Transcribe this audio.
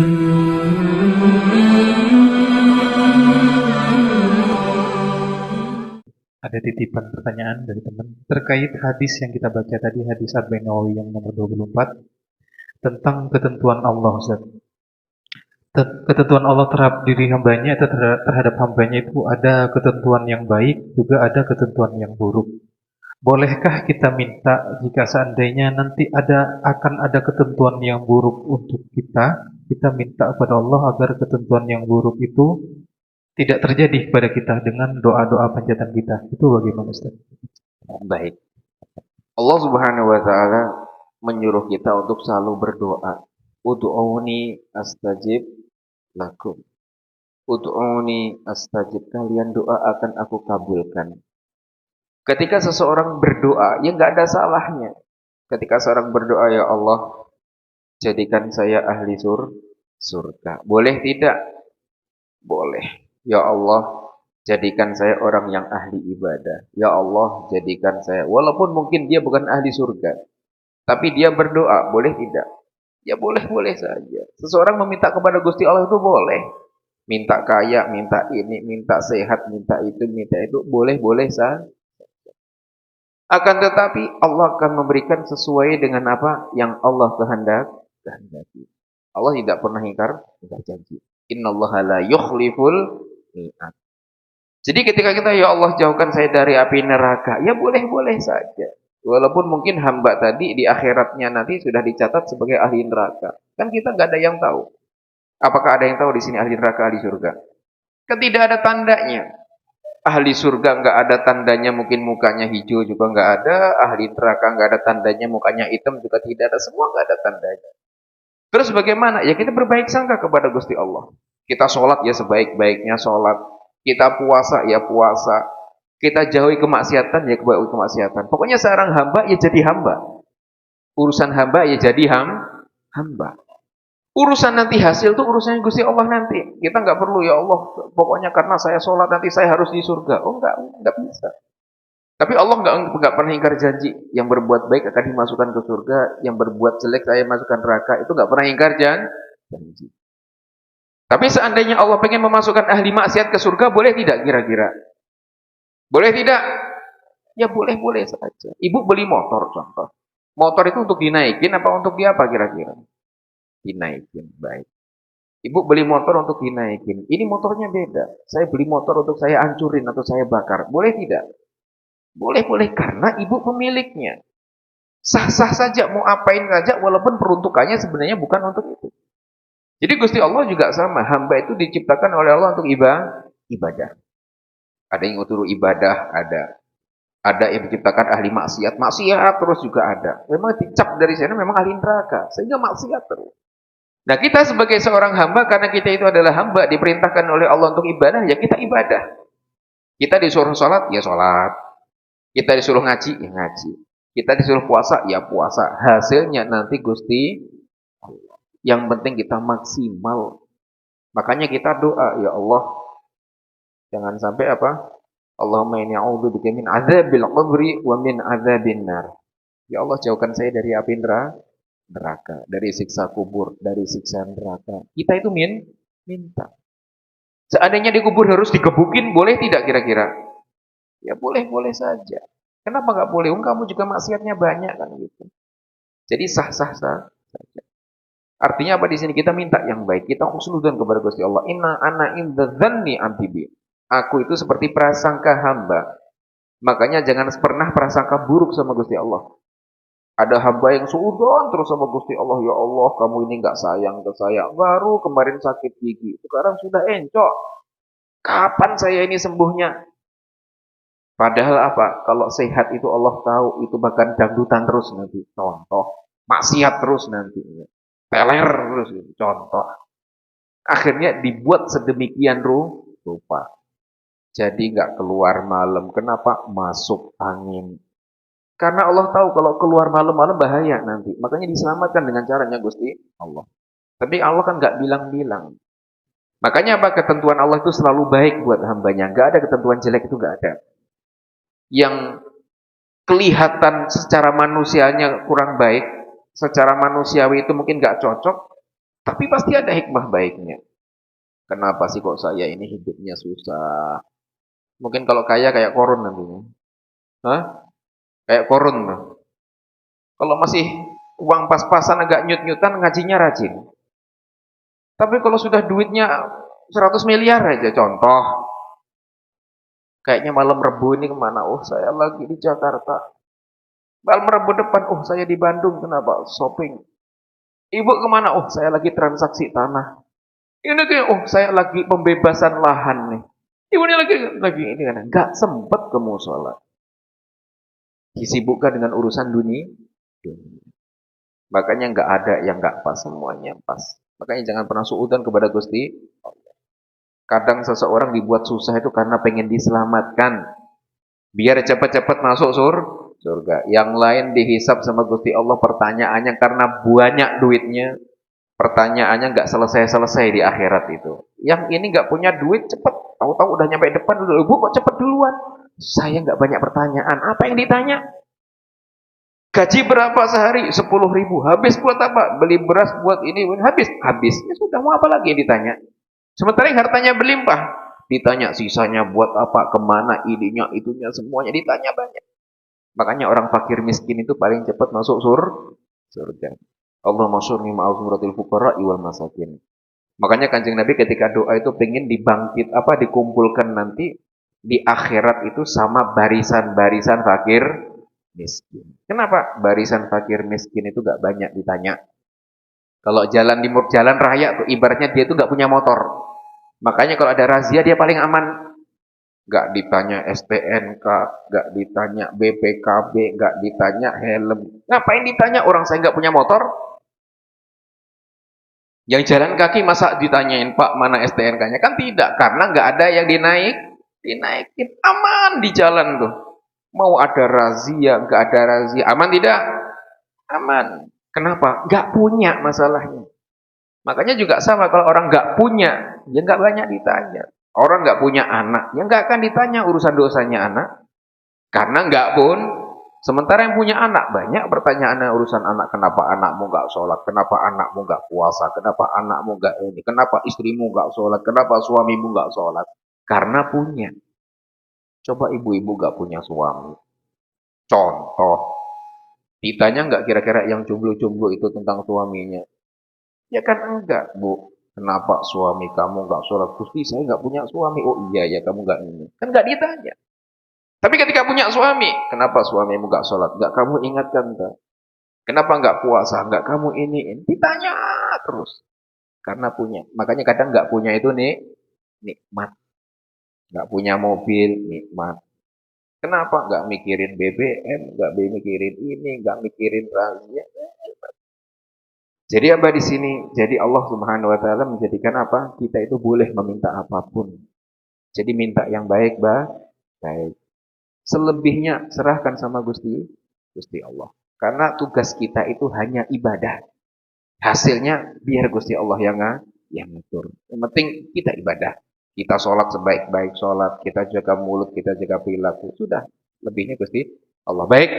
Ada titipan pertanyaan dari teman terkait hadis yang kita baca tadi, hadis Arba'in Nawawi yang nomor 24 tentang ketentuan Allah, Ustaz. Ketentuan Allah terhadap diri hambanya atau terhadap hambanya itu ada ketentuan yang baik, juga ada ketentuan yang buruk. Bolehkah kita minta jika seandainya nanti akan ada ketentuan yang buruk untuk kita minta kepada Allah agar ketentuan yang buruk itu tidak terjadi kepada kita dengan doa-doa panjatan kita. Itu bagaimana, Ustaz? Baik. Allah Subhanahu wa taala menyuruh kita untuk selalu berdoa. Ud'uuni astajib lakum. Ud'uuni astajib. Kalian doa akan aku kabulkan. Ketika seseorang berdoa, ya nggak ada salahnya. Ketika seorang berdoa, ya Allah, jadikan saya ahli surga. Boleh tidak? Boleh. Ya Allah, jadikan saya orang yang ahli ibadah. Ya Allah, jadikan saya. Walaupun mungkin dia bukan ahli surga, tapi dia berdoa, boleh tidak? Ya boleh-boleh saja. Seseorang meminta kepada Gusti Allah itu boleh. Minta kaya, minta ini, minta sehat, minta itu, boleh-boleh saja. Akan tetapi Allah akan memberikan sesuai dengan apa yang Allah kehendaki. Allah tidak pernah ingkar janji. Innallaha la yukhliful mi'ad. Jadi ketika kita, ya Allah jauhkan saya dari api neraka, ya boleh-boleh saja. Walaupun mungkin hamba tadi di akhiratnya nanti sudah dicatat sebagai ahli neraka. Kan kita nggak ada yang tahu. Apakah ada yang tahu di sini ahli neraka, ahli surga? Kan tidak ada tandanya. Ahli surga nggak ada tandanya, mungkin mukanya hijau juga nggak ada. Ahli neraka nggak ada tandanya, mukanya hitam juga tidak ada. Semua nggak ada tandanya. Terus bagaimana? Ya kita berbaik sangka kepada Gusti Allah. Kita sholat ya sebaik-baiknya sholat. Kita puasa ya puasa. Kita jauhi kemaksiatan ya jauhi kemaksiatan. Pokoknya seorang hamba ya jadi hamba. Urusan hamba ya jadi hamba. Urusan nanti hasil itu urusannya Gusti Allah nanti. Kita nggak perlu, ya Allah, pokoknya karena saya sholat nanti saya harus di surga. Oh nggak bisa. Tapi Allah nggak pernah ingkar janji. Yang berbuat baik akan dimasukkan ke surga, yang berbuat jelek saya masukkan neraka. Itu nggak pernah ingkar janji. Tapi seandainya Allah pengen memasukkan ahli maksiat ke surga, boleh tidak kira-kira? Boleh tidak? Ya boleh-boleh saja. Ibu beli motor contoh. Motor itu untuk dinaikin apa untuk dia apa kira-kira? Dinaikin, baik. Ibu beli motor untuk dinaikin. Ini motornya beda. Saya beli motor untuk saya hancurin atau saya bakar. Boleh tidak? Boleh-boleh karena ibu pemiliknya. Sah-sah saja, mau apain saja walaupun peruntukannya sebenarnya bukan untuk itu. Jadi Gusti Allah juga sama. Hamba itu diciptakan oleh Allah untuk ibadah. Ada yang untuk ibadah, ada. Ada yang diciptakan ahli maksiat terus juga ada. Memang dicap dari sana memang ahli neraka, sehingga maksiat terus. Nah kita sebagai seorang hamba, karena kita itu adalah hamba, diperintahkan oleh Allah untuk ibadah, ya kita ibadah. Kita disuruh sholat, ya sholat. Kita disuruh ngaji, ya ngaji. Kita disuruh puasa, ya puasa. Hasilnya nanti Gusti Allah. Yang penting kita maksimal. Makanya kita doa, ya Allah, jangan sampai apa? Allahumma inni a'udzubika min adzabil qabri wa min adzabin nar. Ya Allah, jauhkan saya dari api neraka, dari siksa kubur, dari siksa neraka. Kita itu minta. Seandainya dikubur harus dikebukin, boleh tidak kira-kira? Ya boleh-boleh saja. Kenapa nggak boleh? Kamu juga maksiatnya banyak kan gitu. Jadi sah-sah saja. Artinya apa di sini? Kita minta yang baik. Kita husnudzon kepada Gusti Allah. Inna ana inda dzanni abdi. Aku itu seperti prasangka hamba. Makanya jangan pernah prasangka buruk sama Gusti Allah. Ada hamba yang suudzon terus sama Gusti Allah. Ya Allah, kamu ini nggak sayang ke saya. Baru kemarin sakit gigi, sekarang sudah encok. Kapan saya ini sembuhnya? Padahal apa? Kalau sehat itu Allah tahu, itu bahkan dangdutan terus nanti. Contoh, maksiat terus nanti. Teler terus, contoh. Akhirnya dibuat sedemikian rupa. Jadi nggak keluar malam. Kenapa? Masuk angin. Karena Allah tahu kalau keluar malam-malam bahaya nanti. Makanya diselamatkan dengan caranya Gusti Allah. Tapi Allah kan nggak bilang-bilang. Makanya apa? Ketentuan Allah itu selalu baik buat hambanya. Nggak ada ketentuan jelek, itu nggak ada. Yang kelihatan secara manusianya kurang baik, secara manusiawi itu mungkin nggak cocok, Tapi pasti ada hikmah baiknya. Kenapa sih kok saya ini hidupnya susah? Mungkin kalau kaya kayak korun nantinya. Hah? Kayak korun tuh. Kalau masih uang pas-pasan agak nyut-nyutan ngajinya rajin. Tapi kalau sudah duitnya 100 miliar aja contoh. Kayaknya malam Rebu ini kemana? Oh saya lagi di Jakarta. Malam Rebu depan, oh saya di Bandung. Kenapa? Shopping. Ibu kemana? Oh saya lagi transaksi tanah. Ini kayak, oh saya lagi pembebasan lahan nih. Ibu ini lagi ini kan. Gak sempet ke musola. Disibukkan dengan urusan dunia. Makanya nggak ada yang nggak pas, semuanya pas. Makanya jangan pernah suudzon kepada Gusti. Kadang seseorang dibuat susah itu karena pengen diselamatkan. Biar cepat-cepat masuk surga. Yang lain dihisap sama Gusti Allah pertanyaannya karena banyak duitnya. Pertanyaannya nggak selesai-selesai di akhirat itu. Yang ini nggak punya duit cepet. Tahu-tahu udah nyampe depan dulu. Bu kok cepet duluan? Saya nggak banyak pertanyaan. Apa yang ditanya? Gaji berapa sehari? 10.000. Habis buat apa? Beli beras buat ini. Habis. Habis. Ya sudah, mau apa lagi yang ditanya? Sementara yang hartanya berlimpah. Ditanya sisanya buat apa, kemana, idenya, itunya, semuanya ditanya banyak. Makanya orang fakir miskin itu paling cepat masuk surga. Allah masyurni ma'al zumratil fuqara iwal masakin. Makanya Kanjeng Nabi ketika doa itu pengen dikumpulkan nanti di akhirat itu sama barisan-barisan fakir miskin. Kenapa? Barisan fakir miskin itu gak banyak ditanya. Kalau jalan raya tuh ibaratnya dia tuh gak punya motor. Makanya kalau ada razia dia paling aman. Gak ditanya STNK, gak ditanya BPKB, gak ditanya helm. Ngapain ditanya orang saya gak punya motor? Yang jalan kaki masa ditanyain Pak mana STNK-nya? Kan tidak, karena gak ada yang dinaikin. Aman di jalan tuh. Mau ada razia, gak ada razia. Aman tidak? Aman. Kenapa? Gak punya masalahnya. Makanya juga sama kalau orang gak punya, ya gak banyak ditanya. Orang gak punya anak, ya gak akan ditanya urusan dosanya anak. Karena gak pun. Sementara yang punya anak, banyak pertanyaannya urusan anak. Kenapa anakmu gak sholat? Kenapa anakmu gak puasa? Kenapa anakmu gak ini? Kenapa istrimu gak sholat? Kenapa suamimu gak sholat? Karena punya. Coba ibu-ibu gak punya suami. Contoh. Ditanya nggak kira-kira yang jomblo-jomblo itu tentang suaminya? Ya kan enggak, Bu. Kenapa suami kamu nggak sholat? Gusti, saya nggak punya suami. Oh iya ya, kamu nggak ini. Kan nggak ditanya. Tapi ketika punya suami, kenapa suamimu nggak sholat? Nggak kamu ingatkan, tak? Kenapa nggak puasa? Nggak kamu ini. Ditanya terus. Karena punya. Makanya kadang nggak punya itu nih nikmat. Nggak punya mobil, nikmat. Kenapa nggak mikirin BBM, nggak mikirin ini, nggak mikirin razia? Jadi apa di sini? Jadi Allah Subhanahu wa taala menjadikan apa? Kita itu boleh meminta apapun. Jadi minta yang baik, baik. Selebihnya serahkan sama Gusti Allah. Karena tugas kita itu hanya ibadah. Hasilnya biar Gusti Allah yang ngatur. Yang penting kita ibadah. Kita sholat sebaik-baik sholat, kita jaga mulut, kita jaga perilaku. Sudah, lebihnya Gusti Allah. Baik.